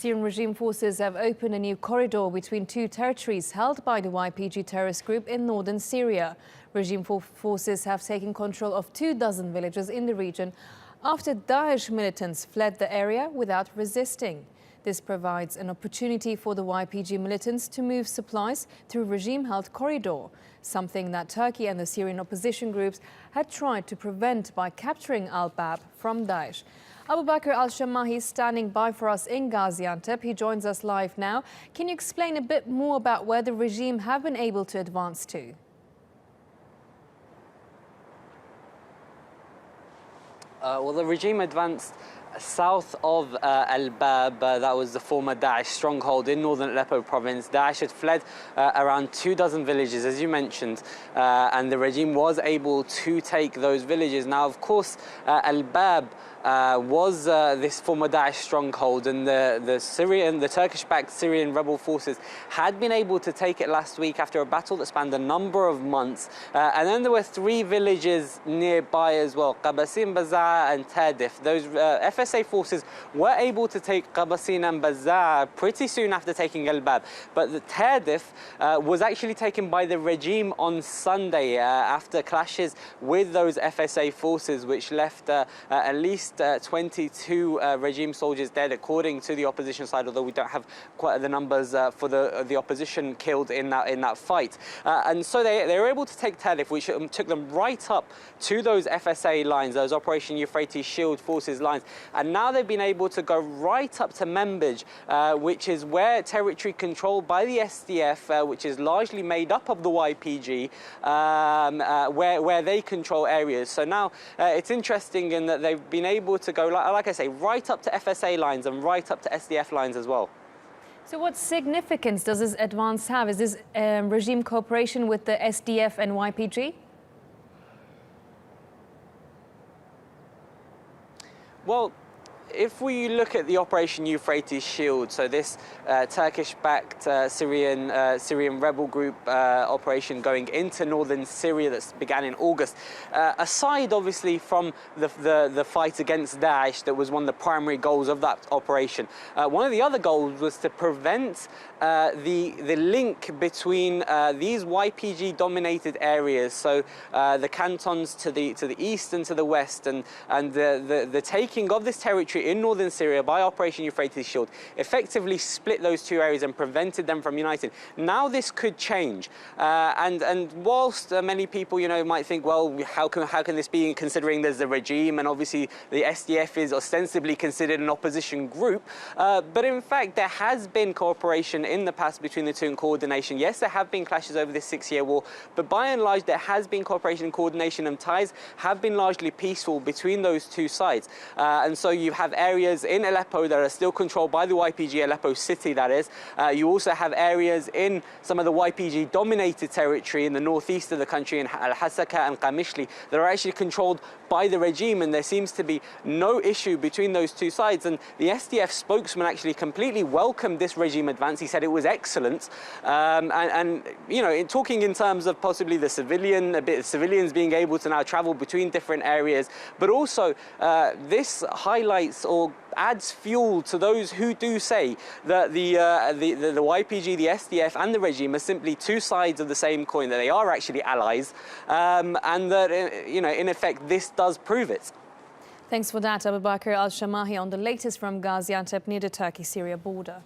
Syrian regime forces have opened a new corridor between two territories held by the YPG terrorist group in northern Syria. Regime forces have taken control of 24 villages in the region after Daesh militants fled the area without resisting. This provides an opportunity for the YPG militants to move supplies through regime-held corridor, something that Turkey and the Syrian opposition groups had tried to prevent by capturing al-Bab from Daesh. Abu Bakr al-Shamahi is standing by for us in Gaziantep. He joins us live now. Can you explain a bit more about where the regime have been able to advance to? Well, the regime advanced south of al-Bab, that was the former Daesh stronghold in northern Aleppo province. Daesh had fled around 24 villages, as you mentioned, and the regime was able to take those villages. Now, of course, al-Bab was this former Daesh stronghold, and the Turkish-backed Syrian rebel forces had been able to take it last week after a battle that spanned a number of months. And then there were 3 villages nearby as well, Qabasin, Baza'a and Tardif. Those FSA forces were able to take Qabasin and Baza'a pretty soon after taking al-Bab. But the Tardif was actually taken by the regime on Sunday after clashes with those FSA forces, which left at least 22 regime soldiers dead, according to the opposition side, although we don't have quite the numbers for the opposition killed in that fight. And so they were able to take Tardif, which took them right up to those FSA lines, those Operation Euphrates Shield Forces lines. And now they've been able to go right up to Membij, which is where territory controlled by the SDF, which is largely made up of the YPG, where they control areas. So now it's interesting in that they've been able to go, like I say, right up to FSA lines and right up to SDF lines as well. So what significance does this advance have? Is this regime cooperation with the SDF and YPG? Well, if we look at the Operation Euphrates Shield, so this Turkish-backed Syrian rebel group operation going into northern Syria that began in August, aside obviously from the fight against Daesh, that was one of the primary goals of that operation, one of the other goals was to prevent the link between these YPG-dominated areas, so the cantons to the east and to the west, and the taking of this territory in northern Syria by Operation Euphrates Shield effectively split those two areas and prevented them from uniting. Now this could change, and whilst many people, might think, well, how can this be, considering there's a regime and obviously the SDF is ostensibly considered an opposition group, but in fact there has been cooperation in the past between the two and coordination. Yes, there have been clashes over this 6-year war, but by and large there has been cooperation and coordination, and ties have been largely peaceful between those two sides. And so you have areas in Aleppo that are still controlled by the YPG, Aleppo city that is. You also have areas in some of the YPG dominated territory in the northeast of the country, in Al-Hasaka and Qamishli, that are actually controlled by the regime, and there seems to be no issue between those two sides. And the SDF spokesman actually completely welcomed this regime advance. He said it was excellent, talking in terms of possibly the civilians being able to now travel between different areas, but also this highlights or adds fuel to those who do say that the YPG, the SDF and the regime are simply two sides of the same coin, that they are actually allies, and that, in effect, this does prove it. Thanks for that, Abu Bakr al-Shamahi, on the latest from Gaziantep near the Turkey-Syria border.